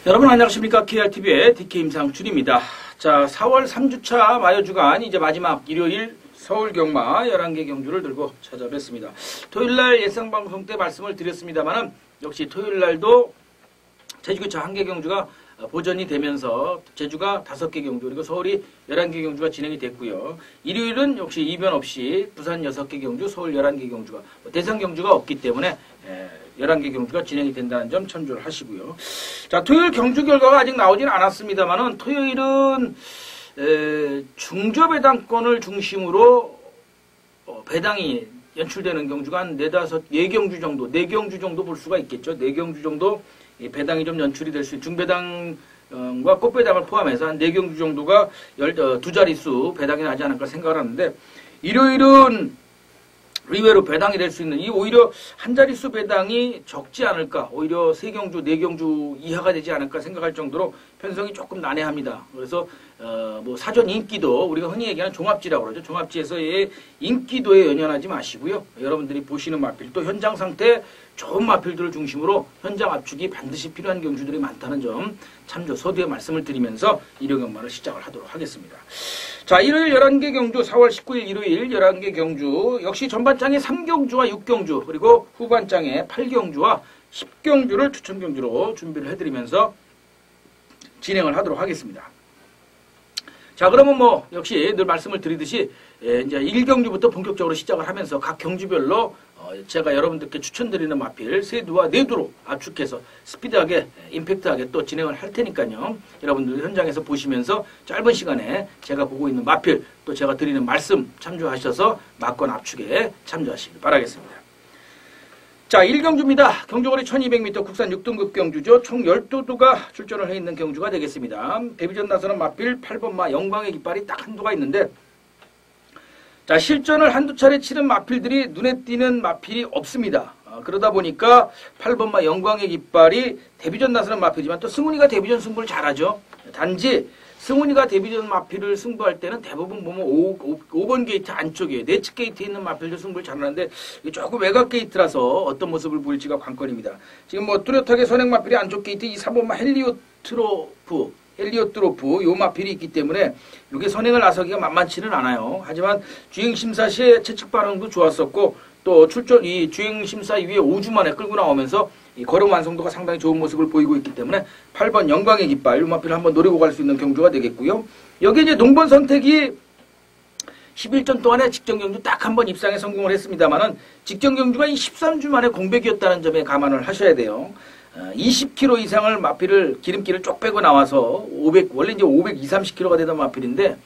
여러분 안녕하십니까. KRTV의 DK 임상춘입니다. 자, 4월 3주차 마여주간 이제 마지막 일요일 서울 경마 11개 경주를 들고 찾아뵙습니다. 토요일날 예상방송 때 말씀을 드렸습니다만은 역시 토요일날도 제주교차 1개 경주가 보전이 되면서 제주가 5개 경주 그리고 서울이 11개 경주가 진행이 됐고요. 일요일은 역시 이변 없이 부산 6개 경주, 서울 11개 경주가 대상 경주가 없기 때문에 11개 경주가 진행이 된다는 점 참조를 하시고요. 자, 토요일 경주 결과가 아직 나오진 않았습니다만은 토요일은 중저 배당권을 중심으로 배당이 연출되는 경주가 한 4경주 정도, 4경주 정도 볼 수가 있겠죠. 4경주 정도 배당이 좀 연출이 될 수 있는 중배당과 꽃배당을 포함해서 한 4경주 정도가 두 자릿수 배당이 나지 않을까 생각을 하는데, 일요일은 의외로 배당이 될 수 있는 이 오히려 한 자릿수 배당이 적지 않을까, 오히려 3경주, 4경주 이하가 되지 않을까 생각할 정도로 편성이 조금 난해합니다. 그래서 뭐 사전 인기도 우리가 흔히 얘기하는 종합지라고 그러죠. 종합지에서의 인기도에 연연하지 마시고요. 여러분들이 보시는 마필 또 현장 상태 좋은 마필들을 중심으로 현장 압축이 반드시 필요한 경주들이 많다는 점 참조 서두에 말씀을 드리면서 일요 경마를 시작을 하도록 하겠습니다. 자, 일요일 11개 경주, 4월 19일 일요일 11개 경주, 역시 전반장에 3경주와 6경주, 그리고 후반장에 8경주와 10경주를 추천 경주로 준비를 해드리면서 진행을 하도록 하겠습니다. 자, 그러면 뭐 역시 늘 말씀을 드리듯이 이제 1경주부터 본격적으로 시작을 하면서 각 경주별로 제가 여러분들께 추천드리는 마필 3두와 4두로 압축해서 스피드하게 임팩트하게 또 진행을 할 테니까요. 여러분들 현장에서 보시면서 짧은 시간에 제가 보고 있는 마필 또 제가 드리는 말씀 참조하셔서 막권 압축에 참조하시길 바라겠습니다. 자, 1경주입니다. 경주거리 1200m 국산 6등급 경주죠. 총 12두가 출전을 해 있는 경주가 되겠습니다. 데뷔전 나서는 마필 8번마 영광의 깃발이 딱 한두가 있는데, 자, 실전을 한두 차례 치른 마필들이 눈에 띄는 마필이 없습니다. 그러다 보니까 8번마 영광의 깃발이 데뷔전 나서는 마필이지만 또 승훈이가 데뷔전 승부를 잘하죠. 단지 승훈이가 데뷔전 마필을 승부할 때는 대부분 보면 5번 게이트 안쪽에 네츠 게이트에 있는 마필들 승부를 잘하는데 조금 외곽 게이트라서 어떤 모습을 보일지가 관건입니다. 지금 뭐 뚜렷하게 선행 마필이 안쪽 게이트 이 3번마 헬리오트로프 요 마필이 있기 때문에 이게 선행을 나서기가 만만치는 않아요. 하지만 주행심사 시에 채측 반응도 좋았었고 또 이 주행심사 이후에 5주 만에 끌고 나오면서 이 걸음 완성도가 상당히 좋은 모습을 보이고 있기 때문에 8번 영광의 깃발 요 마필을 한번 노리고 갈 수 있는 경주가 되겠고요. 여기 이제 농번 선택이 11전 동안에 직전 경주 딱 한 번 입상에 성공을 했습니다만은 직전 경주가 이 13주 만에 공백이었다는 점에 감안을 하셔야 돼요. 20km 이상을 마필을 기름기를 쪽 빼고 나와서 원래 이제 520, 30km가 되던 마필인데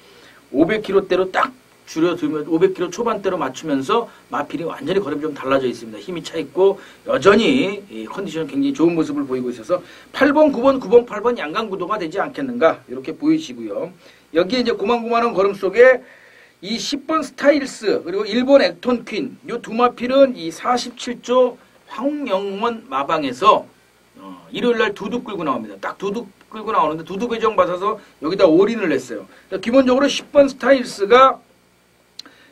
500km대로 딱 줄여들면 500km 초반대로 맞추면서 마필이 완전히 걸음이 좀 달라져 있습니다. 힘이 차 있고 여전히 컨디션은 굉장히 좋은 모습을 보이고 있어서 8번, 9번, 9번, 8번 양강구도가 되지 않겠는가 이렇게 보이시고요. 여기에 이제 고만고만한 걸음 속에 이 10번 스타일스 그리고 1번 액톤 퀸 이 두 마필은 이 47조 황영원 마방에서 일요일날 두둑 끌고 나옵니다. 딱 두둑 끌고 나오는데 두둑 배정 받아서 여기다 올인을 했어요. 기본적으로 10번 스타일스가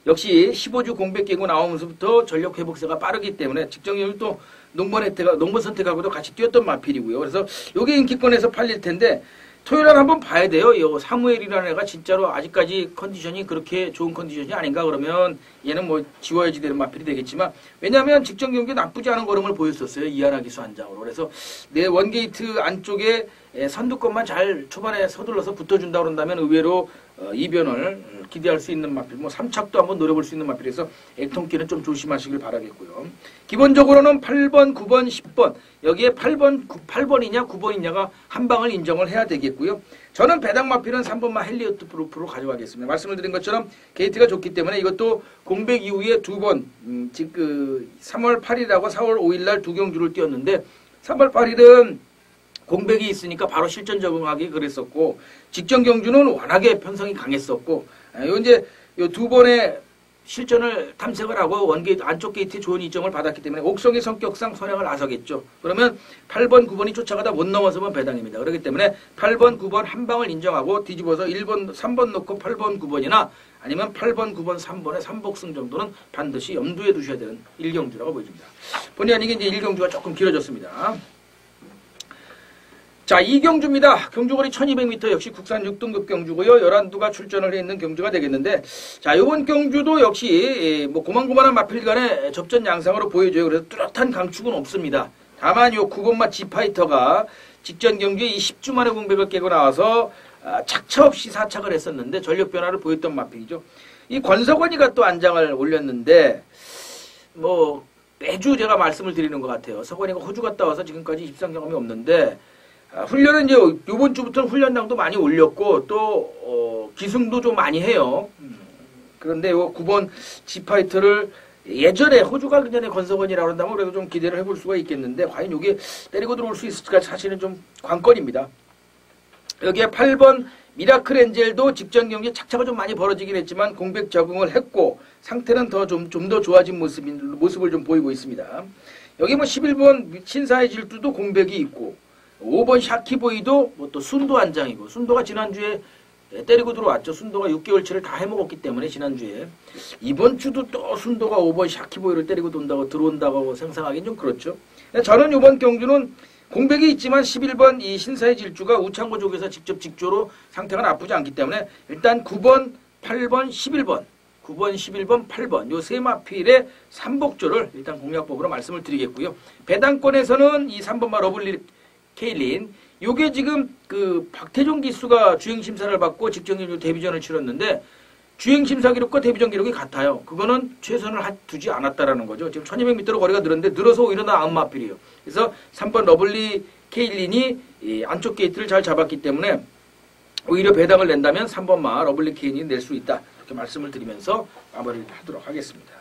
역시 15주 공백 깨고 나오면서부터 전력 회복세가 빠르기 때문에 직전적으로 또 농번 선택하고도 같이 뛰었던 마필이고요. 그래서 요게 인기권에서 팔릴 텐데 토요일날 한번 봐야 돼요. 이 사무엘이라는 애가 진짜로 아직까지 컨디션이 그렇게 좋은 컨디션이 아닌가 그러면 얘는 뭐 지워야지 되는 마필이 되겠지만, 왜냐하면 직전 경기에 나쁘지 않은 걸음을 보였었어요. 이하나 기수 한 장으로. 그래서 내 원게이트 안쪽에 선두권만 잘 초반에 서둘러서 붙어준다 그런다면 의외로 이변을 기대할 수 있는 마필, 뭐 3착도 한번 노려볼 수 있는 마필에서 액통끼는 좀 조심하시길 바라겠고요. 기본적으로는 8번, 9번, 10번 여기에 8번이냐 9번이냐가 한 방을 인정을 해야 되겠고요. 저는 배당 마필은 3번마 헬리오트 프로프로 가져가겠습니다. 말씀을 드린 것처럼 게이트가 좋기 때문에 이것도 공백 이후에 2번 즉 3월 8일하고 4월 5일날 2경주를 뛰었는데 3월 8일은 공백이 있으니까 바로 실전 적응하기 그랬었고 직전 경주는 워낙에 편성이 강했었고 이제 요 2번의 실전을 탐색을 하고 원게이트 안쪽 게이트에 좋은 이점을 받았기 때문에 옥성의 성격상 선행을 나서겠죠. 그러면 8번, 9번이 쫓아가다 못 넘어서면 배당입니다. 그렇기 때문에 8번, 9번 한 방을 인정하고 뒤집어서 1번, 3번 놓고 8번, 9번이나 아니면 8번, 9번, 3번의 3복승 정도는 반드시 염두에 두셔야 되는 1경주라고 보여집니다. 본의 아니게 이제 1경주가 조금 길어졌습니다. 자, 이 경주입니다. 경주거리 1200m 역시 국산 6등급 경주고요. 11두가 출전을 해 있는 경주가 되겠는데, 자, 이번 경주도 역시 뭐 고만고만한 마필 간의 접전 양상으로 보여줘요. 그래서 뚜렷한 강축은 없습니다. 다만 요 9번마 지파이터가 직전 경주에 이 10주 만에 공백을 깨고 나와서 착차 없이 사착을 했었는데 전력 변화를 보였던 마필이죠. 이 권석원이가 또 안장을 올렸는데 뭐 매주 제가 말씀을 드리는 것 같아요. 석원이가 호주 갔다 와서 지금까지 입상 경험이 없는데 훈련은 이제 이번 주부터는 훈련량도 많이 올렸고 또 기승도 좀 많이 해요. 그런데 요 9번 지파이터를 예전에 호주 가기 전에 권석원이라고 한다면 그래도 좀 기대를 해볼 수가 있겠는데 과연 이게 때리고 들어올 수 있을까 사실은 좀 관건입니다. 여기에 8번 미라클 엔젤도 직전 경기에 착차가 좀 많이 벌어지긴 했지만 공백 적응을 했고 상태는 좀 더 좋아진 모습을 좀 보이고 있습니다. 여기 뭐 11번 신사의 질투도 공백이 있고 5번 샤키보이도 뭐 또 순도 한 장이고 순도가 지난주에 때리고 들어왔죠. 순도가 6개월치를 다 해먹었기 때문에 지난주에 이번 주도 또 순도가 5번 샤키보이를 때리고 들어온다고 상상하기는 좀 그렇죠. 저는 이번 경주는 공백이 있지만 11번 이 신사의 질주가 우창고 쪽에서 직접 직조로 상태가 나쁘지 않기 때문에 일단 9번, 8번, 11번 9번, 11번, 8번 요 세 마필의 3복조를 일단 공략법으로 말씀을 드리겠고요. 배당권에서는 이 3번마 러블리 케일린 요게 지금 그 박태종 기수가 주행심사를 받고 직전 경주 데뷔전을 치렀는데 주행심사 기록과 데뷔전 기록이 같아요. 그거는 최선을 두지 않았다라는 거죠. 지금 1200m로 거리가 늘었는데 늘어서 오히려 나은 마필이에요. 그래서 3번 러블리 케일린이 이 안쪽 게이트를 잘 잡았기 때문에 오히려 배당을 낸다면 3번마 러블리 케일린이 낼 수 있다. 이렇게 말씀을 드리면서 마무리를 하도록 하겠습니다.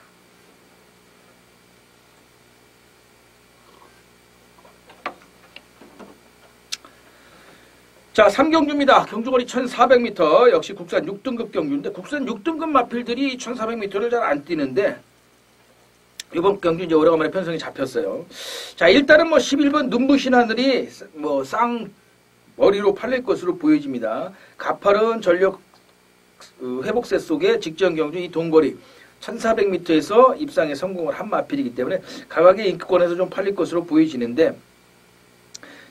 자, 3경주입니다. 경주거리 1400m 역시 국산 6등급 경주인데 국산 6등급 마필들이 1400m를 잘 안 뛰는데 이번 경주 이제 오래간만에 편성이 잡혔어요. 자, 일단은 뭐 11번 눈부신 하늘이 뭐 쌍머리로 팔릴 것으로 보여집니다. 가파른 전력 회복세 속에 직전 경주 이 동거리 1400m에서 입상에 성공을 한 마필이기 때문에 가격의 인기권에서 좀 팔릴 것으로 보여지는데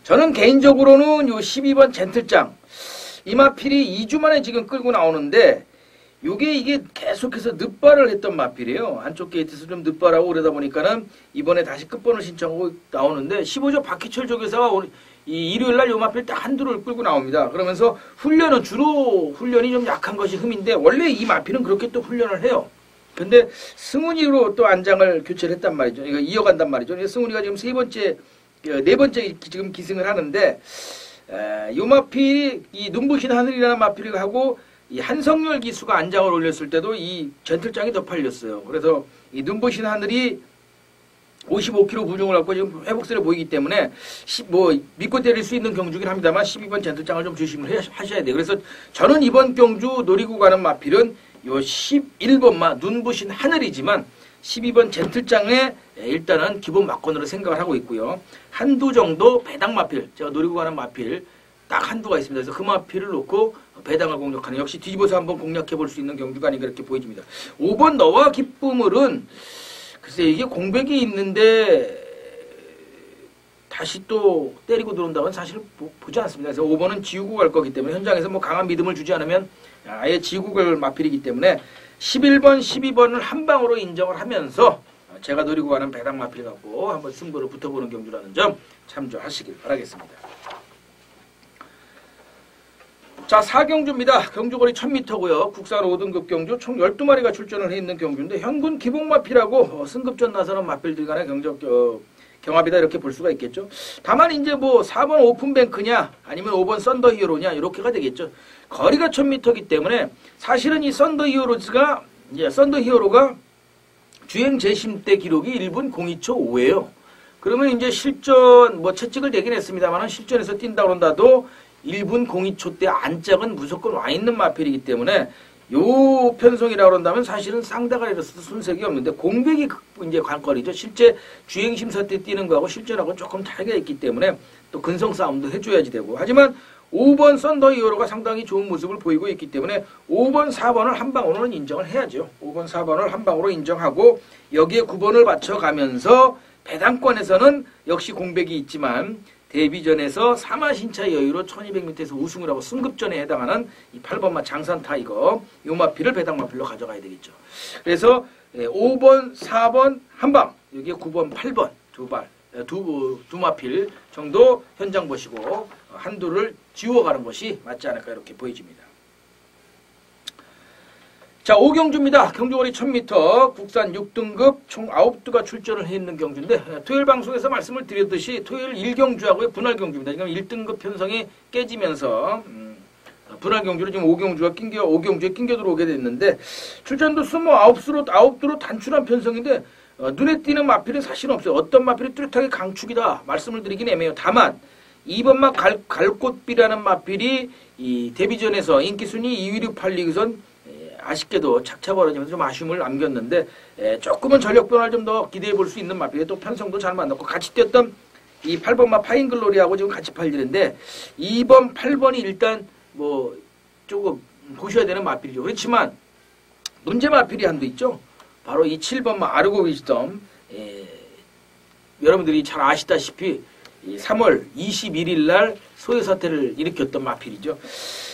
저는 개인적으로는 요 12번 젠틀장 이 마필이 2주 만에 지금 끌고 나오는데 이게 계속해서 늦발을 했던 마필이에요. 한쪽 게이트에서 좀 늦발하고 그러다 보니까는 이번에 다시 끝번을 신청하고 나오는데 15조 박희철 조교사가 이 일요일날 요 마필 딱 한두를 끌고 나옵니다. 그러면서 주로 훈련이 좀 약한 것이 흠인데 원래 이 마필은 그렇게 또 훈련을 해요. 근데 승훈이로 또 안장을 교체를 했단 말이죠. 이거 이어간단 말이죠. 승훈이가 지금 네 번째 지금 기승을 하는데 요 마필이 이 눈부신 하늘이라는 마필을 하고 이 한성열 기수가 안장을 올렸을 때도 이 젠틀장이 더 팔렸어요. 그래서 이 눈부신 하늘이 55kg 부중을 갖고 지금 회복세를 보이기 때문에 뭐 믿고 때릴 수 있는 경주긴 합니다만 12번 젠틀장을 좀 조심을 하셔야 돼요. 그래서 저는 이번 경주 노리고 가는 마필은 요 11번마 눈부신 하늘이지만 12번 젠틀장에 일단은 기본 막권으로 생각을 하고 있고요. 한두 정도 배당 마필, 제가 노리고 가는 마필 딱 한두가 있습니다. 그래서 그 마필을 놓고 배당을 공략하는 역시 뒤집어서 한번 공략해 볼 수 있는 경주가 아닌가 이렇게 보여집니다. 5번 너와 기쁨을은 글쎄 이게 공백이 있는데 다시 또 때리고 들어온다고는 사실 보지 않습니다. 그래서 5번은 지우고 갈 거기 때문에 현장에서 뭐 강한 믿음을 주지 않으면 아예 지우고 갈 마필이기 때문에 11번, 12번을 한 방으로 인정을 하면서 제가 노리고 가는 배당 마필 갖고 한번 승부를 붙어보는 경주라는 점 참조하시길 바라겠습니다. 자, 4경주입니다. 경주거리 1000m고요. 국산 5등급 경주 총 12마리가 출전을 해 있는 경주인데 현군 기복 마필하고 승급전 나서는 마필들 간의 경합이다 이렇게 볼 수가 있겠죠. 다만 이제 뭐 4번 오픈뱅크냐 아니면 5번 썬더 히어로냐 이렇게가 되겠죠. 거리가 1000m이기 때문에 사실은 이 썬더 히어로가 주행 재심 때 기록이 1분 02초 5예요. 그러면 이제 실전 뭐 채찍을 대긴 했습니다만 실전에서 뛴다 그런다도 1분 02초 때 안짝은 무조건 와 있는 마필이기 때문에 요 편성이라고 그런다면 사실은 쌍다가리로서도 손색이 없는데 공백이 이제 관건이죠. 실제 주행심사 때 뛰는 거하고 실전하고는 조금 차이가 있기 때문에 또 근성 싸움도 해줘야지 되고 하지만 5번 썬더 히어로가 상당히 좋은 모습을 보이고 있기 때문에 5번, 4번을 한 방으로는 인정을 해야죠. 5번, 4번을 한 방으로 인정하고 여기에 9번을 받쳐가면서 배당권에서는 역시 공백이 있지만 데뷔전에서 3마신차 여유로 1200m에서 우승을 하고 승급전에 해당하는 이 8번마 장산 타이거 요 마필을 배당 마필로 가져가야 되겠죠. 그래서 5번, 4번 한방 여기에 9번, 8번 두 마필 정도 현장 보시고 한두를 지워가는 것이 맞지 않을까 이렇게 보여집니다. 자, 5경주입니다. 경주거리 1000m 국산 6등급 총 9두가 출전을 해 있는 경주인데 토요일 방송에서 말씀을 드렸듯이 토요일 1경주하고의 분할 경주입니다. 지금 1등급 편성이 깨지면서 분할 경주로 지금 5경주에 낑겨 들어오게 됐는데 출전도수 뭐 9두로 단출한 편성인데 눈에 띄는 마필은 사실 없어요. 어떤 마필이 뚜렷하게 강축이다 말씀을 드리긴 애매해요. 다만 2번마 갈꽃비라는 마필이 이 데뷔전에서 인기순위 2위로 팔리기선 아쉽게도 착차 벌어지면서 좀 아쉬움을 남겼는데 조금은 전력 변화를 좀 더 기대해 볼 수 있는 마필에 또 편성도 잘 만났고 같이 뛰었던 이 8번마 파인글로리하고 지금 같이 팔리는데 2번, 8번이 일단 뭐 조금 보셔야 되는 마필이죠. 그렇지만 문제 마필이 한도 있죠. 바로 이 7번마 아르고 위즈덤 여러분들이 잘 아시다시피 3월 21일 날 소요 사태를 일으켰던 마필이죠.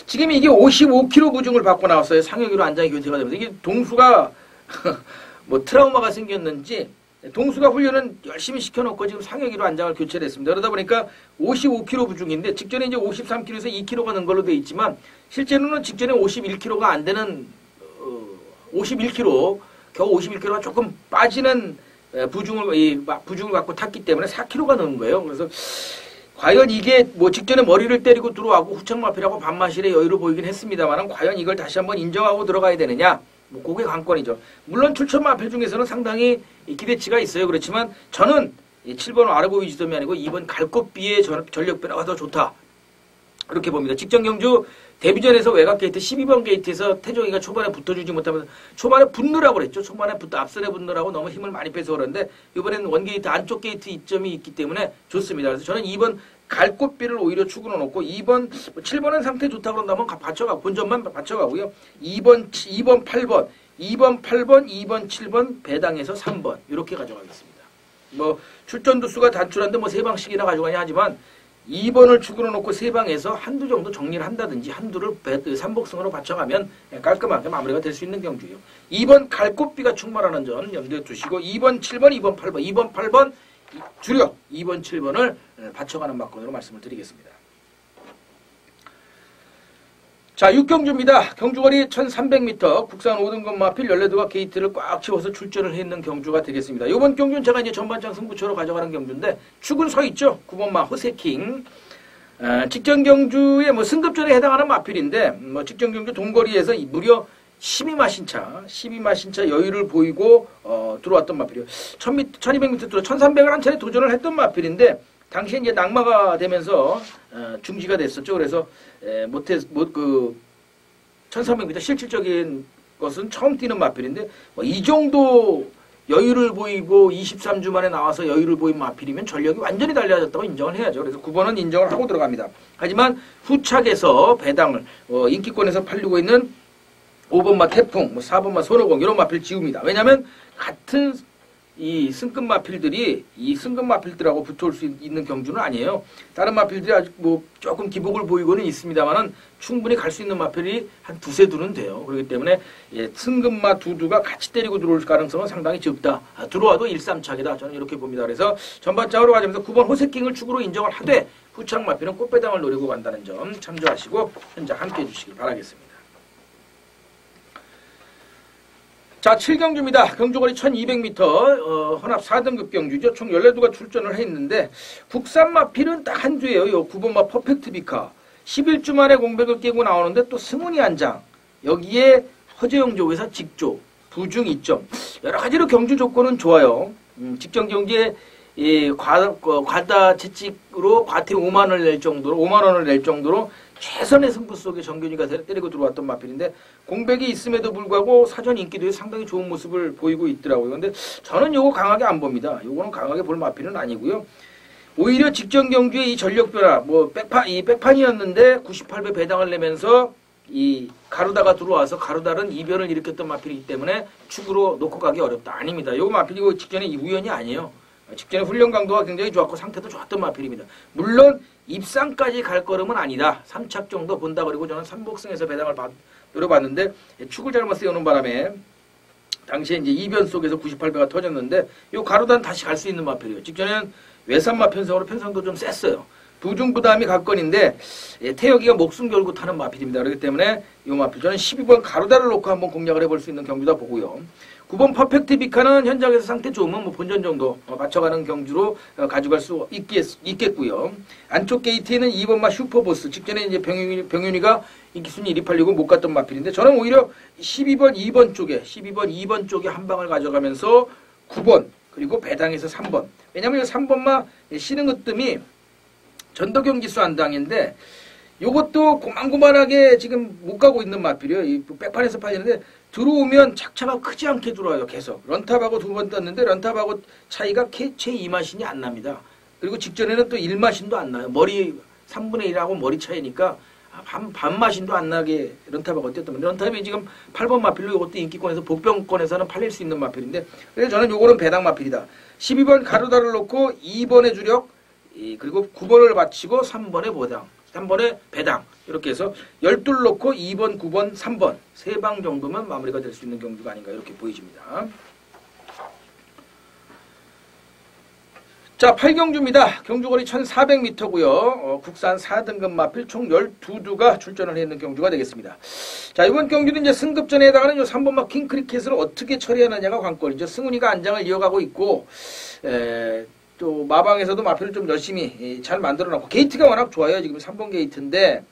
지금 이게 55kg 부중을 받고 나왔어요. 상혁이로 안장이 교체가 되면서 이게 동수가 뭐 트라우마가 생겼는지 동수가 훈련은 열심히 시켜놓고 지금 상혁이로 안장을 교체를 했습니다. 그러다 보니까 55kg 부중인데 직전에 이제 53kg에서 2kg가 는 걸로 돼 있지만 실제로는 직전에 51kg가 안 되는 51kg 겨우 51kg가 조금 빠지는 부중을 갖고 탔기 때문에 4kg가 넘은 거예요. 그래서 과연 이게 뭐 직전에 머리를 때리고 들어와고 후창마필하고 반마실의 여유로 보이긴 했습니다만 과연 이걸 다시 한번 인정하고 들어가야 되느냐? 뭐 그게 관건이죠. 물론 출전 마필 중에서는 상당히 기대치가 있어요. 그렇지만 저는 7번 아르고 위즈덤이 아니고 2번 갈꽃비의 전력 변화가 더 좋다. 그렇게 봅니다. 직전 경주 데뷔전에서 외곽 게이트 12번 게이트에서 태종이가 초반에 붙어주지 못하면서 초반에 붙느라고 그랬죠. 초반에 앞선에 붙느라고 너무 힘을 많이 빼서 그러는데 이번에는 원게이트 안쪽 게이트 이점이 있기 때문에 좋습니다. 그래서 저는 2번 갈꽃비를 오히려 축으로 놓고 2번 7번은 상태 좋다고 그런다면 받쳐가고 본전만 받쳐가고요. 2번 8번 2번 8번 2번 7번 배당에서 3번 이렇게 가져가겠습니다. 뭐 출전 두수가 단출한데 뭐 3방씩이나 가져가냐 하지만 2번을 축으로 놓고 3방에서 한두 정도 정리를 한다든지 한두를 3복승으로 받쳐가면 깔끔하게 마무리가 될 수 있는 경주예요. 2번 갈꽃비가 충만하는 점 염두에 두시고 2번 7번 2번 8번 2번 8번 줄여 2번 7번을 받쳐가는 막건으로 말씀을 드리겠습니다. 자, 6경주입니다. 경주거리 1300m 국산 5등급 마필 14두가 게이트를 꽉 채워서 출전을 했는 경주가 되겠습니다. 이번 경주는 제가 이제 전반장 승부처로 가져가는 경주인데 축은 서 있죠. 9번마 호세킹. 직전 경주의 뭐 승급전에 해당하는 마필인데 뭐 직전 경주 동거리에서 무려 12마신차 여유를 보이고 들어왔던 마필이요. 1200m 들어 1300을 한 차례 도전을 했던 마필인데 당시에 이제 낙마가 되면서 중지가 됐었죠. 그래서 1300m 실질적인 것은 처음 뛰는 마필인데 이 정도 여유를 보이고 23주 만에 나와서 여유를 보인 마필이면 전력이 완전히 달라졌다고 인정을 해야죠. 그래서 9번은 인정을 하고 들어갑니다. 하지만 후착에서 배당을 인기권에서 팔리고 있는 5번마 태풍, 4번마 손오공 이런 마필 지웁니다. 왜냐하면 같은 이 승급 마필들이 이 승급 마필들하고 붙어올 수 있는 경주는 아니에요. 다른 마필들이 아직 뭐 조금 기복을 보이고는 있습니다만은 충분히 갈 수 있는 마필이 한 두세 두는 돼요. 그렇기 때문에 승급마 두 두가 같이 때리고 들어올 가능성은 상당히 적다. 들어와도 1, 3착이다. 저는 이렇게 봅니다. 그래서 전반장으로 가자면서 9번 호세킹을 축으로 인정을 하되 후착 마필은 꽃배당을 노리고 간다는 점 참조하시고 현장 함께해 주시기 바라겠습니다. 자, 7경주입니다. 경주거리 1200m 혼합 4등급 경주죠. 총 14두가 출전을 했는데 국산 마필은 딱 한 주예요. 요 9번마 퍼펙트 비카. 11주 만에 공백을 깨고 나오는데 또 승훈이 한 장. 여기에 허재영 조에서 직조, 부중 2점. 여러 가지로 경주 조건은 좋아요. 직전 경기에 과다 채찍으로 과태 5만 원을 낼 정도로 최선의 승부 속에 정균이가 때리고 들어왔던 마필인데 공백이 있음에도 불구하고 사전 인기도에 상당히 좋은 모습을 보이고 있더라고요. 근데 저는 요거 강하게 안 봅니다. 요거는 강하게 볼 마필은 아니고요. 오히려 직전 경주의 이 전력 변화, 이 백판이었는데 98배 배당을 내면서 이 가루다가 들어와서 가루다른 이변을 일으켰던 마필이기 때문에 축으로 놓고 가기 어렵다. 아닙니다. 요거 마필이고 직전에 우연이 아니에요. 직전에 훈련 강도가 굉장히 좋았고 상태도 좋았던 마필입니다. 물론 입상까지 갈 걸음은 아니다. 3착 정도 본다. 그리고 저는 3복승에서 배당을 노려봤는데 축을 잘못 세우는 바람에 당시에 이제 이변 속에서 98배가 터졌는데 요 가로단 다시 갈 수 있는 마필이에요. 직전에는 외산마 편성으로 편성도 좀 셌어요. 부중 부담이 각건인데 태혁이가 목숨 걸고 타는 마필입니다. 그렇기 때문에 이 마필 저는 12번 가로다를 놓고 한번 공략을 해볼 수 있는 경주다 보고요. 9번 퍼펙트 비카는 현장에서 상태 좋으면 뭐 본전 정도 맞춰가는 경주로 가져갈 수 있겠고요. 안쪽 게이트에는 2번마 슈퍼보스 직전에 이제 병윤이가 인기순위 1위 팔리고 못 갔던 마필인데 저는 오히려 12번 2번 쪽에 한 방을 가져가면서 9번 그리고 배당에서 3번 왜냐면 이 3번마 쉬는 것뜸이 전도경 기수 안당인데 요것도 고만고만하게 지금 못 가고 있는 마필이에요. 이 백판에서 팔리는데 들어오면 착차가 크지 않게 들어와요. 계속 런탑하고 두 번 떴는데 런탑하고 차이가 채 2마신이 안 납니다. 그리고 직전에는 또 1마신도 안 나요. 머리 3분의 1하고 머리 차이니까 반마신도 안 나게 런탑하고 뛰었단 말이에요. 런탑이 지금 8번 마필로 이것도 인기권에서 복병권에서는 팔릴 수 있는 마필인데 그래서 저는 요거는 배당 마필이다. 12번 가로다를 놓고 2번의 주력 그리고 9번을 마치고 3번의 보당 3번의 배당 이렇게 해서 12를 놓고 2번, 9번, 3번 3방 정도면 마무리가 될 수 있는 경주가 아닌가 이렇게 보여집니다. 자, 8경주입니다. 경주거리 1400m고요. 국산 4등급 마필 총 12두가 출전을 했는 경주가 되겠습니다. 자, 이번 경주는 이제 승급전에 해당하는 요 3번마 킹크리켓을 어떻게 처리하느냐가 관건이죠. 승훈이가 안장을 이어가고 있고 또 마방에서도 마필을 좀 열심히 잘 만들어놨고 게이트가 워낙 좋아요. 지금 3번 게이트인데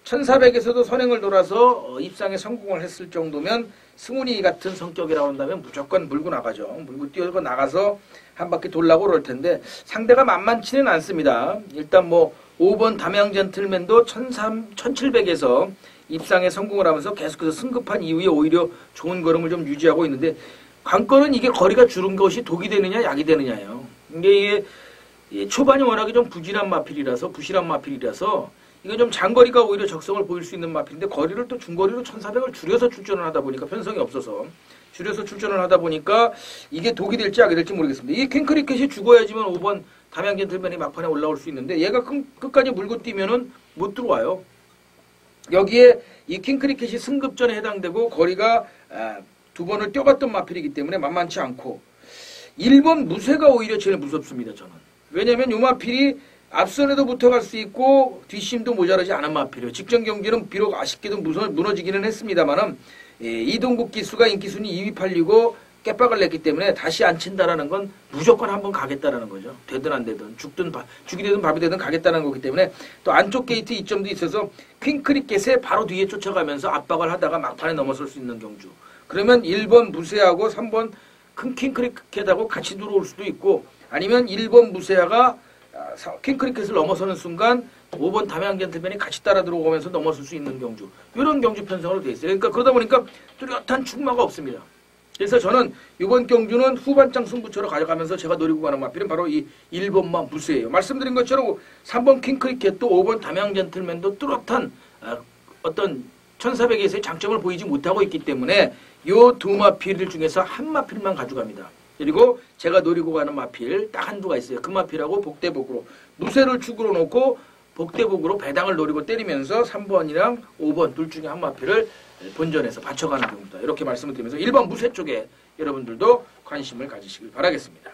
1400에서도 선행을 돌아서 입상에 성공을 했을 정도면 승훈이 같은 성격이라고 한다면 무조건 물고 나가죠. 물고 뛰어서 나가서 한 바퀴 돌라고 그럴 텐데 상대가 만만치는 않습니다. 일단 뭐 5번 담양 젠틀맨도 1700에서 입상에 성공을 하면서 계속해서 승급한 이후에 오히려 좋은 걸음을 좀 유지하고 있는데 관건은 이게 거리가 줄은 것이 독이 되느냐 약이 되느냐예요. 이게 초반이 워낙에 좀 부실한 마필이라서 이게 좀 장거리가 오히려 적성을 보일 수 있는 마필인데 거리를 또 중거리로 1400을 줄여서 출전을 하다 보니까 편성이 없어서 줄여서 출전을 하다 보니까 이게 독이 될지 약이 될지 모르겠습니다. 이 킹크리켓이 죽어야지만 5번 담양 젠틀맨이 막판에 올라올 수 있는데 얘가 끝까지 물고 뛰면은 못 들어와요. 여기에 이 킹크리켓이 승급전에 해당되고 거리가 2번을 뛰어갔던 마필이기 때문에 만만치 않고 1번 무쇠가 오히려 제일 무섭습니다. 저는. 왜냐하면 이 마필이 앞선에도 붙어갈 수 있고 뒷심도 모자라지 않은 마필이에요. 직전 경기는 비록 아쉽게도 무너지기는 했습니다만은 이동국 기수가 인기순위 2위 팔리고 깨박을 냈기 때문에 다시 안 친다라는 건 무조건 한번 가겠다라는 거죠. 되든 안 되든 죽이 되든 밥이 되든 가겠다는 거기 때문에 또 안쪽 게이트 이점도 있어서 퀸크리켓의 바로 뒤에 쫓아가면서 압박을 하다가 막판에 넘어설 수 있는 경주. 그러면 1번 무쇠하고 3번 킹크리켓하고 같이 들어올 수도 있고 아니면 1번 무쇠하가 킹크리켓을 넘어서는 순간 5번 담양 젠틀맨이 같이 따라 들어오면서 넘어설 수 있는 경주. 이런 경주 편성으로 되어 있어요. 그러니까 그러다 보니까 뚜렷한 축마가 없습니다. 그래서 저는 이번 경주는 후반장 승부처로 가져가면서 제가 노리고 가는 마필은 바로 이 1번만 무쇠예요. 말씀드린 것처럼 3번 킹크리켓도 5번 담양 젠틀맨도 뚜렷한 어떤 1400에서의 장점을 보이지 못하고 있기 때문에 이 두 마필 중에서 한 마필만 가져갑니다. 그리고 제가 노리고 가는 마필 딱 한두가 있어요. 그 마필하고 복대복으로 무쇠를 축으로 놓고 복대복으로 배당을 노리고 때리면서 3번이랑 5번 둘 중에 한 마필을 본전에서 받쳐가는 경우다. 이렇게 말씀을 드리면서 1번 무쇠 쪽에 여러분들도 관심을 가지시길 바라겠습니다.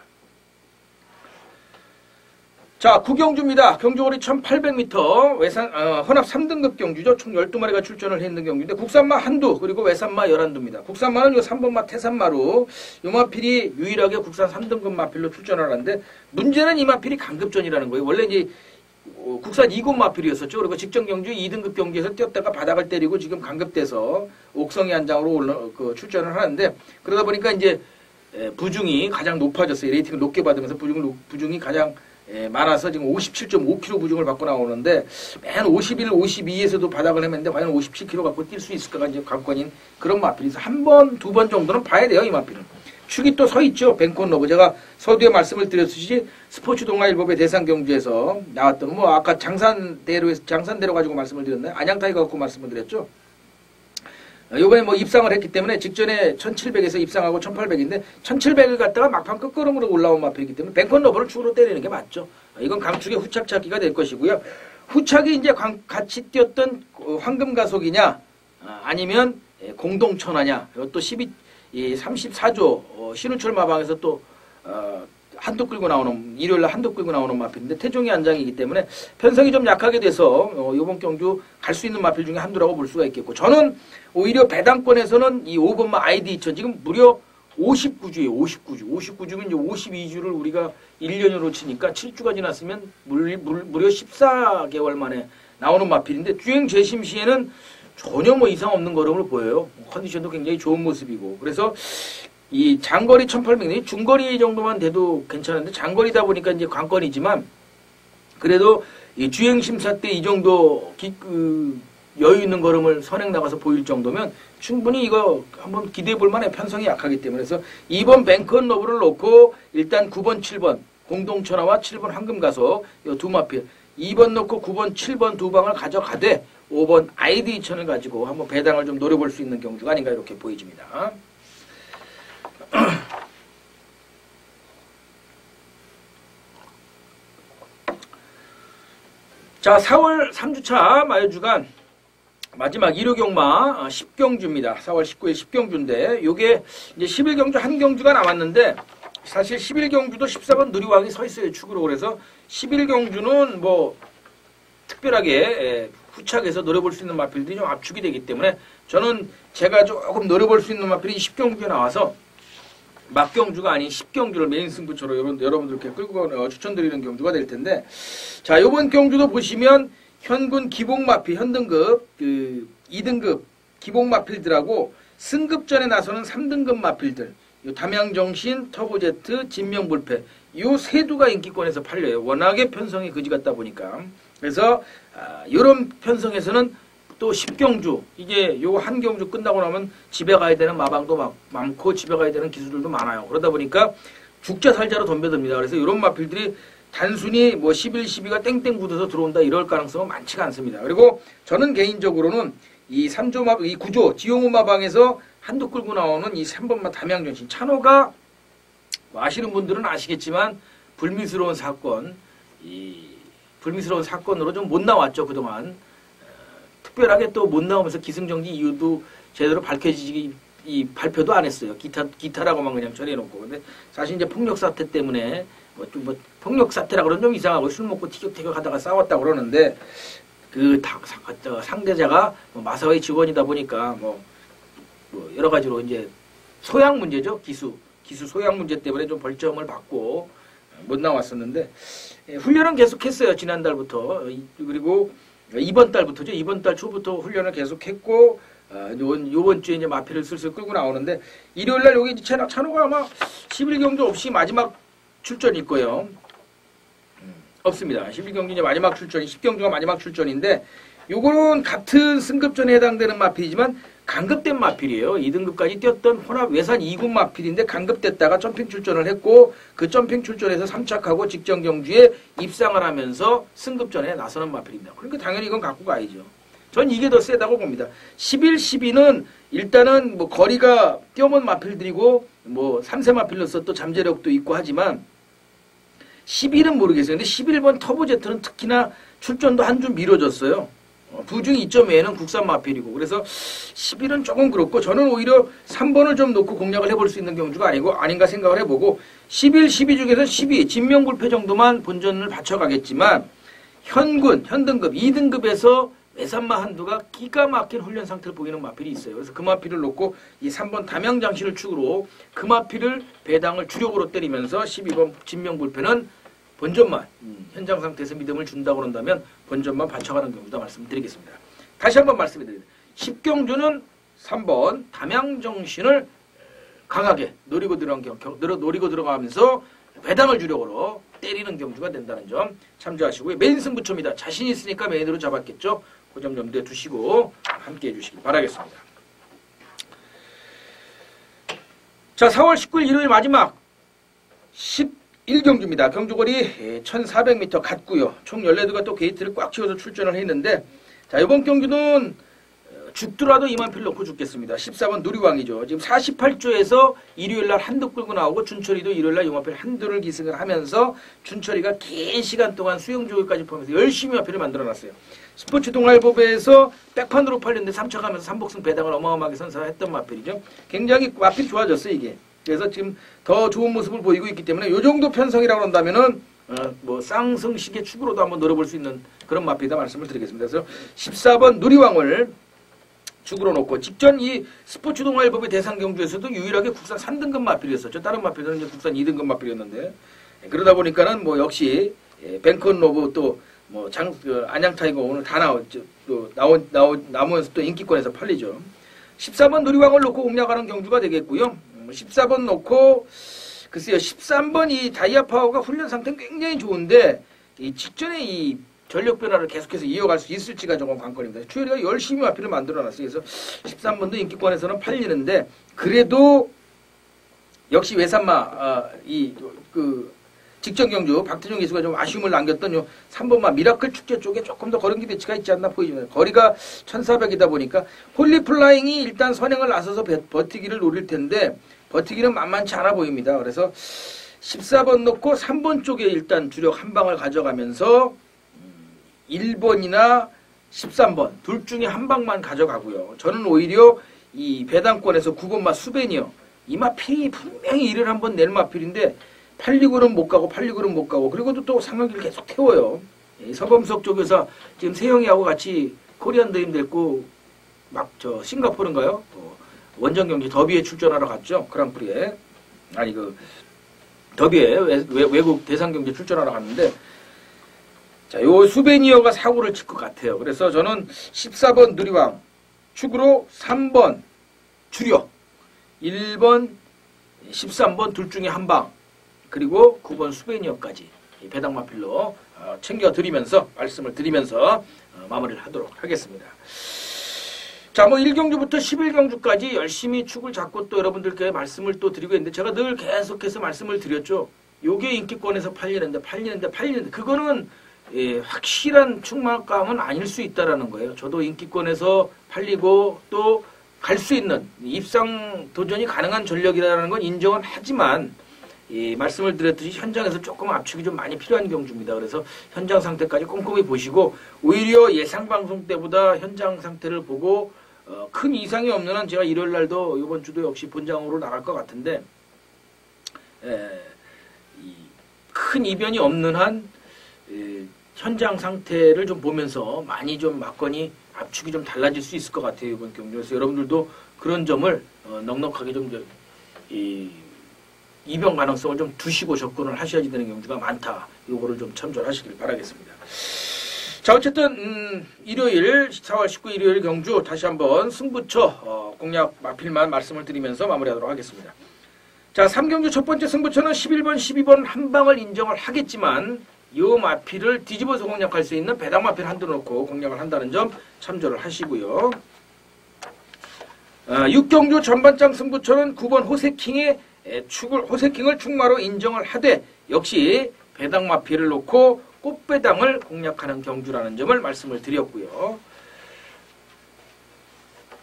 자, 구경주입니다. 경주거리 1800m 혼합 3등급 경주죠. 총 12마리가 출전을 했는 경주인데 국산마 한두 그리고 외산마 11두입니다. 국산마는 요 3번마 태산마로 요 마필이 유일하게 국산 3등급 마필로 출전을 하는데 문제는 이 마필이 강급전이라는 거예요. 원래 이제 국산 2급 마필이었었죠. 그리고 직전 경주 2등급 경기에서 뛰었다가 바닥을 때리고 지금 강급돼서 옥성이 한 장으로 출전을 하는데 그러다 보니까 이제 부중이 가장 높아졌어요. 레이팅을 높게 받으면서 부중이 가장 많아서 지금 57.5kg 부중을 받고 나오는데 맨 51, 52에서도 바닥을 했는데 과연 57kg 갖고 뛸 수 있을까가 이제 관건인 그런 마필이서 한 번, 두 번 정도는 봐야 돼요. 이 마필은. 축이 또 서 있죠. 뱅콘 로브. 제가 서두에 말씀을 드렸듯이 스포츠 동아일보의 대상 경주에서 나왔던 뭐 아까 장산대로 가지고 말씀을 드렸나요? 안양타이거 갖고 말씀을 드렸죠. 요번에 뭐 입상을 했기 때문에 직전에 1700에서 입상하고 1800인데 1700을 갖다가 막판 끝걸음으로 올라온 마필이기 때문에 뱅컨 러버를 축으로 때리는 게 맞죠. 이건 강축의 후착 찾기가 될 것이고요. 후착이 이제 같이 뛰었던 황금가속이냐 아니면 공동천하냐 또 34조 신우철 마방에서 또 한도 끌고 나오는 일요일날 한도 끌고 나오는 마필인데 태종이 안장이기 때문에 편성이 좀 약하게 돼서 이번 경주 갈 수 있는 마필 중에 한두라고 볼 수가 있겠고 저는 오히려 배당권에서는 이 5번마 아이디 2000 지금 무려 59주예요. 59주면 이제 52주를 우리가 1년으로 치니까 7주가 지났으면 무려 14개월 만에 나오는 마필인데 주행 재심 시에는 전혀 뭐 이상 없는 걸음을 보여요. 컨디션도 굉장히 좋은 모습이고 그래서 이 장거리 1800, 중거리 정도만 돼도 괜찮은데 장거리다 보니까 이제 관건이지만 그래도 이 주행 심사 때 이 정도 여유 있는 걸음을 선행 나가서 보일 정도면 충분히 이거 한번 기대해 볼 만해. 편성이 약하기 때문에. 그래서 2번 뱅컨 러브를 놓고 일단 9번, 7번 공동천하와 7번 황금가속 이 두 마필 2번 놓고 9번, 7번 두 방을 가져가되 5번 아이디 2000을 가지고 한번 배당을 좀 노려볼 수 있는 경주가 아닌가 이렇게 보여집니다. 자, 4월 3주차 마여주간 마지막 1호 경마 10경주입니다. 4월 19일 10경주인데 요게 이제 11경주 한 경주가 남았는데 사실 11경주도 14번 누리왕이 서 있어요. 축으로. 그래서 11경주는 뭐 특별하게 후착해서 노려볼 수 있는 마필들이 좀 압축이 되기 때문에 저는 제가 조금 노려볼 수 있는 마필이 10경주에 나와서 막경주가 아닌 10경주를 메인 승부처로 여러분들께 끌고 추천드리는 경주가 될 텐데 자, 요번 경주도 보시면 현군 기복마필 현등급 2등급 기복마필들하고 승급전에 나서는 3등급 마필들 요 담양정신, 터보제트, 진명불패 요 세 두가 인기권에서 팔려요. 워낙에 편성이 그지 같다 보니까 그래서 요런 편성에서는 또 10경주 이게 요 한 경주 끝나고 나면 집에 가야 되는 마방도 많고 집에 가야 되는 기수들도 많아요. 그러다 보니까 죽자 살자로 덤벼듭니다. 그래서 이런 마필들이 단순히 뭐 11, 12가 땡땡 굳어서 들어온다 이럴 가능성은 많지가 않습니다. 그리고 저는 개인적으로는 이 3조 마, 이 9조 지용호 마방에서 한도 끌고 나오는 이 3번마 담양전신 찬호가 뭐 아시는 분들은 아시겠지만 불미스러운 사건으로 좀 못 나왔죠 그동안. 특별하게 또 못 나오면서 기승전기 이유도 제대로 발표도 안 했어요. 기타라고만 그냥 전해놓고. 근데 사실 이제 폭력 사태 때문에 폭력 사태라 그러면 좀 이상하고 술 먹고 티격태격 하다가 싸웠다 그러는데 상대자가 마사회 직원이다 보니까 뭐 여러 가지로 이제 소양 문제죠. 기수 소양 문제 때문에 좀 벌점을 받고 못 나왔었는데 훈련은 계속했어요. 지난달부터. 그리고 이번 달부터죠. 이번 달 초부터 훈련을 계속했고 요번 주에 이제 마필을 슬슬 끌고 나오는데 일요일날 여기 찬호가 아마 11경주 없이 마지막 출전일 거예요. 없습니다. 11경주 이제 마지막 출전이 10경주가 마지막 출전인데 요거는 같은 승급전에 해당되는 마필이지만 강급된 마필이에요. 2등급까지 뛰었던 혼합 외산 2군 마필인데 강급됐다가 점핑 출전을 했고 그 점핑 출전에서 3착하고 직전 경주에 입상을 하면서 승급전에 나서는 마필입니다. 그러니까 당연히 이건 갖고 가야죠. 전 이게 더 세다고 봅니다. 11, 12는 일단은 뭐 거리가 뛰어먼 마필들이고 뭐 3세 마필로서 또 잠재력도 있고 하지만 11은 모르겠어요. 근데 11번 터보제트는 특히나 출전도 한 주 미뤄졌어요. 부중 2.2에는 국산 마필이고 그래서 11은 조금 그렇고 저는 오히려 3번을 좀 놓고 공략을 해볼 수 있는 경주가 아닌가 생각을 해보고 11, 12 중에서 12 진명불패 정도만 본전을 받쳐가겠지만 현등급 2등급에서 외산마 한두가 기가 막힌 훈련 상태를 보이는 마필이 있어요. 그래서 그 마필을 놓고 이 3번 담양장신을 축으로 그 마필을 배당을 주력으로 때리면서 12번 진명불패는 본전만 현장 상태에서 믿음을 준다고 그런다면 본전만 받쳐가는 경우다 말씀드리겠습니다. 다시 한번 말씀드립니다. 10경주는 3번 담양정신을 강하게 노리고 들어가면서 배당을 주력으로 때리는 경주가 된다는 점 참조하시고요. 메인 승부처입니다. 자신 있으니까 메인으로 잡았겠죠. 그 점 염두에 두시고 함께 해주시기 바라겠습니다. 자, 4월 19일 일요일 마지막 11경주입니다. 경주거리 1400m 갔고요. 총 14두가 또 게이트를 꽉 채워서 출전을 했는데 자, 이번 경주는 죽더라도 2만 필 놓고 죽겠습니다. 14번 누리왕이죠. 지금 48조에서 일요일날 한두 끌고 나오고 준철이도 일요일날 용화필 한두를 기승을 하면서 준철이가 긴 시간 동안 수영조교까지 포함해서 열심히 마필을 만들어놨어요. 스포츠 동아일보에서 백판으로 팔렸는데 3차 가면서 삼복승 배당을 어마어마하게 선사했던 마필이죠. 굉장히 마필이 좋아졌어요 이게. 그래서 지금 더 좋은 모습을 보이고 있기 때문에 이 정도 편성이라고 한다면은 뭐 쌍승식의 축으로도 한번 노려볼 수 있는 그런 마필이다 말씀을 드리겠습니다. 그래서 14번 누리왕을 축으로 놓고 직전 이 스포츠 동아일보의 대상 경주에서도 유일하게 국산 3등급 마필이었었죠. 다른 마필들은 이제 국산 2등급 마필이었는데 그러다 보니까는 뭐 역시 뱅컨 로브 또 뭐 안양 타이거 오늘 다 나왔죠. 또 나오면서 또 인기권에서 팔리죠. 14번 누리왕을 놓고 공략하는 경주가 되겠고요. 14번 놓고 글쎄요 13번 이 다이아 파워가 훈련 상태는 굉장히 좋은데 이 직전에 이 전력 변화를 계속해서 이어갈 수 있을지가 조금 관건입니다. 추열이가 열심히 마필을 만들어놨어요. 그래서 13번도 인기권에서는 팔리는데 그래도 역시 외산마 직전 경주 박태종 기수가 좀 아쉬움을 남겼던 요 3번마 미라클 축제 쪽에 조금 더 거른기 배치가 있지 않나 보이죠. 거리가 1400이다 보니까 홀리플라잉이 일단 선행을 나서서 버티기를 노릴 텐데 버티기는 만만치 않아 보입니다. 그래서 14번 놓고 3번 쪽에 일단 주력 한 방을 가져가면서 1번이나 13번 둘 중에 한 방만 가져가고요. 저는 오히려 이 배당권에서 9번마 수베니어 이 마필이 분명히 일을 한번 낼 마필인데 869는 못 가고 869는 못 가고 그리고 또 상황기를 계속 태워요. 서범석 쪽에서 지금 세영이하고 같이 코리안 드림 됐고 막 저 싱가포르인가요? 원정 경기 더비에 출전하러 갔죠. 그랑프리에 아니 그 더비에 외국 대상 경기 출전하러 갔는데 자, 요 수베니어가 사고를 칠 것 같아요. 그래서 저는 14번 누리왕 축으로 3번 주력 1번 13번 둘 중에 한 방 그리고 9번 수베니어까지 배당마필로 챙겨드리면서 말씀을 드리면서 마무리를 하도록 하겠습니다. 자, 뭐 1경주부터 11경주까지 열심히 축을 잡고 또 여러분들께 말씀을 또 드리고 있는데 제가 늘 계속해서 말씀을 드렸죠. 요게 인기권에서 팔리는데 그거는 확실한 축마감은 아닐 수 있다라는 거예요. 저도 인기권에서 팔리고 또 갈 수 있는 입상 도전이 가능한 전력이라는 건 인정은 하지만 말씀을 드렸듯이 현장에서 조금 압축이 좀 많이 필요한 경주입니다. 그래서 현장 상태까지 꼼꼼히 보시고 오히려 예상 방송 때보다 현장 상태를 보고 큰 이상이 없는 한 제가 일요일 날도 이번 주도 역시 본장으로 나갈 것 같은데 큰 이변이 없는 한 현장 상태를 좀 보면서 많이 좀 막건이 압축이 좀 달라질 수 있을 것 같아요. 이번 경주. 그래서 여러분들도 그런 점을 넉넉하게 좀 이변 가능성을 좀 두시고 접근을 하셔야지 되는 경주가 많다. 요거를 좀 참조하시길 바라겠습니다. 자, 어쨌든 일요일 4월 19일 일요일 경주 다시 한번 승부처 공략 마필만 말씀을 드리면서 마무리하도록 하겠습니다. 자, 3경주 첫 번째 승부처는 11번, 12번 한 방을 인정을 하겠지만 요 마필을 뒤집어서 공략할 수 있는 배당 마필 한두 놓고 공략을 한다는 점 참조를 하시고요. 6경주 전반장 승부처는 9번 호세킹의 호세킹을 축마로 인정을 하되 역시 배당 마필을 놓고 꽃배당을 공략하는 경주라는 점을 말씀을 드렸고요.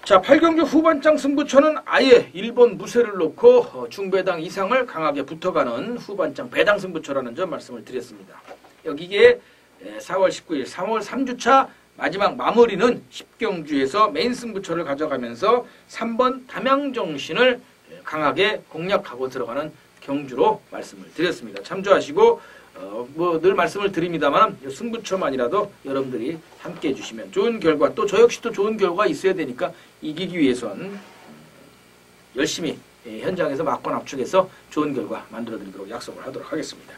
자, 8경주 후반장 승부처는 아예 1번 무쇠를 놓고 중배당 이상을 강하게 붙어가는 후반장 배당 승부처라는 점 말씀을 드렸습니다. 여기에 4월 19일 3월 3주차 마지막 마무리는 10경주에서 메인 승부처를 가져가면서 3번 담양정신을 강하게 공략하고 들어가는 경주로 말씀을 드렸습니다. 참조하시고 뭐 늘 말씀을 드립니다만 승부처만이라도 여러분들이 함께 해주시면 좋은 결과 또 저 역시도 좋은 결과가 있어야 되니까 이기기 위해선 열심히 현장에서 막권 압축해서 좋은 결과 만들어드리도록 약속을 하도록 하겠습니다.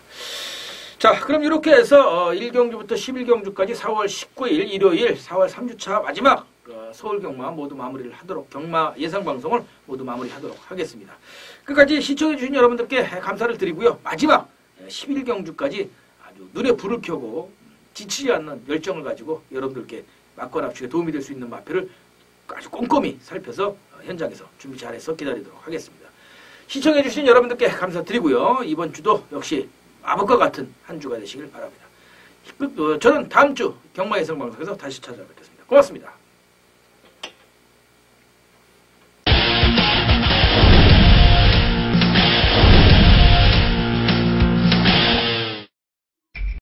자, 그럼 이렇게 해서 1경주부터 11경주까지 4월 19일 일요일 4월 3주차 마지막 서울 경마 모두 마무리를 하도록 경마 예상방송을 모두 마무리하도록 하겠습니다. 끝까지 시청해주신 여러분들께 감사를 드리고요. 마지막 11경주까지 아주 눈에 불을 켜고 지치지 않는 열정을 가지고 여러분들께 막권 압축에 도움이 될 수 있는 마표를 아주 꼼꼼히 살펴서 현장에서 준비 잘해서 기다리도록 하겠습니다. 시청해주신 여러분들께 감사드리고요. 이번 주도 역시 마법과 같은 한 주가 되시길 바랍니다. 저는 다음 주 경마 예상방송에서 다시 찾아뵙겠습니다. 고맙습니다.